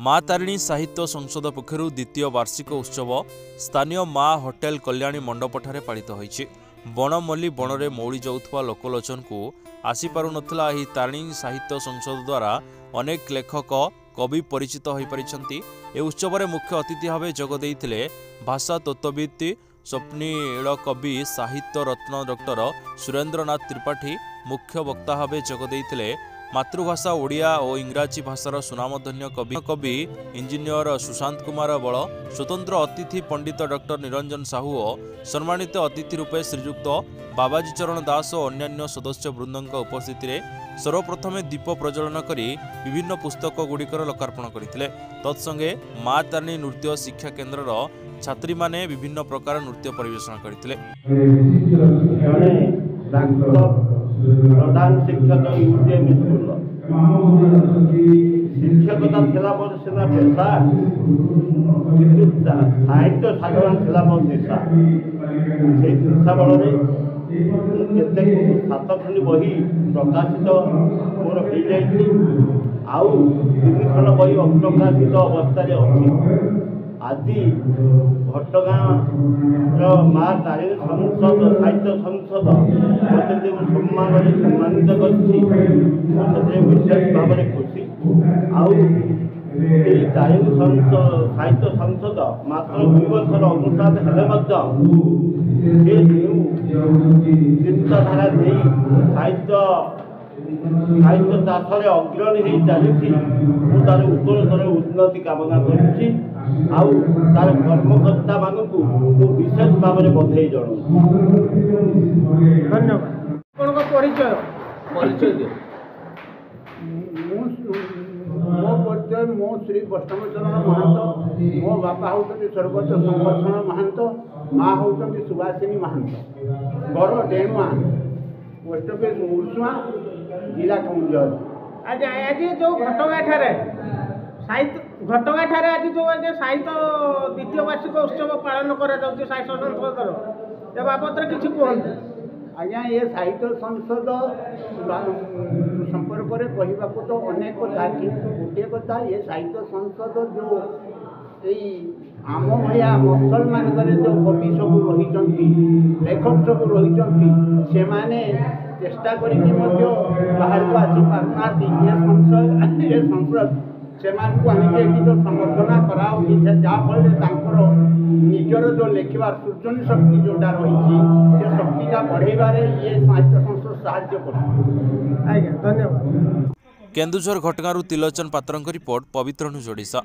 माँ तारिणी साहित्य संसद पक्षरु द्वितीय वार्षिक उत्सव स्थानीय माँ होटेल कल्याणी मंडपठारे पालित होईछि। बनमल्ली बनरे मौड़ी जाउथवा लोकलोचन को आसी पारु नथिला एही तारिणी साहित्य संसद द्वारा अनेक लेखक कवि परिचित होई परिछंती। ए उत्सव मुख्य अतिथि भावे जोग देइथिले भाषा तत्वविद स्वप्नील कवि साहित्य रत्न डॉक्टर सुरेंद्रनाथ त्रिपाठी मुख्य वक्ता भावे जोग देइथिले। मातृभाषा ओडिया और इंग्राजी भाषार सुनामधन्य कवि इंजीनियर सुशांत कुमार बल, स्वतंत्र अतिथि पंडित डॉक्टर निरंजन साहू और सम्मानित अतिथि रूपे श्रीयुक्त बाबाजी चरण दास और अन्यान्य सदस्य वृंद उपस्थित सर्वप्रथम दीप प्रज्वलन करी विभिन्न पुस्तक गुड़िकर लोकार्पण करते। तत्संगे माँ तारिणी नृत्य शिक्षा केन्द्र छात्री माने विभिन्न प्रकार नृत्य परिवेषण करते। प्रधान शिक्षक यूटीएम स्कूल शिक्षकता थिला पर सेना पेशा किंतु साहित्य साधना थिला पर दिशा से दिशा बल केते 7 खंड बही प्रकाशित मोर हो जाइछि आउ 3 खंड बही अप्रकाशित अवस्था रे अछि। आज घटगाँ माँ तारिणी संसद साहित्य संसद मत जो सम्मान सम्मानित कर विशेष भाव में खुशी तारिणी साहित्य संसद मात्र 2 वर्षर अनुष्ठान हेले चिंताधारा दे साहित्य चाषे अग्रणी हो चली तार उत्तरोत्तर उन्नति कामना करुच्ची तार कर्मकर्ता मानक विशेष भाव में बधाई जनाऊँ। धन्यवाद। परिचय परिचय मो परिचय मो श्री वैष्णवचरण महंत, मो बापा होती स्वर्गत संकर्षण महंत, माँ होती सुभाषिनी महंत, घर डेणुआ पोस्ट ऑफिस मुर्सुआ जिला केन्दुझर। आज आज जो घटगाँ ठारे आज जो साहित्य द्वितीय वार्षिक उत्सव पालन करा साहित्य संसद ए बाबद किसी कहते। आज्ञा ये साहित्य संसद संपर्क में कहवाक तो अनेक कथा किंतु गोटे कथा ये साहित्य संसद जो आम भाया मफसल मान जो कवि सब रही लेखक सब रही से चेष्टा कर बाहर को आसी पारना ये संसद से समर्थना कराऊँगी जहाँफल निजर जो लिखबार सृजन शक्ति जोटा रही से शक्तिटा बढ़ेबारे ये साहित्य संसद साहाय्य कर। धन्यवाद। केन्दुझर घटगाँ तिलोचन पात्रଙ୍କ रिपोर्ट पवित्र न्यूज ओडिशा।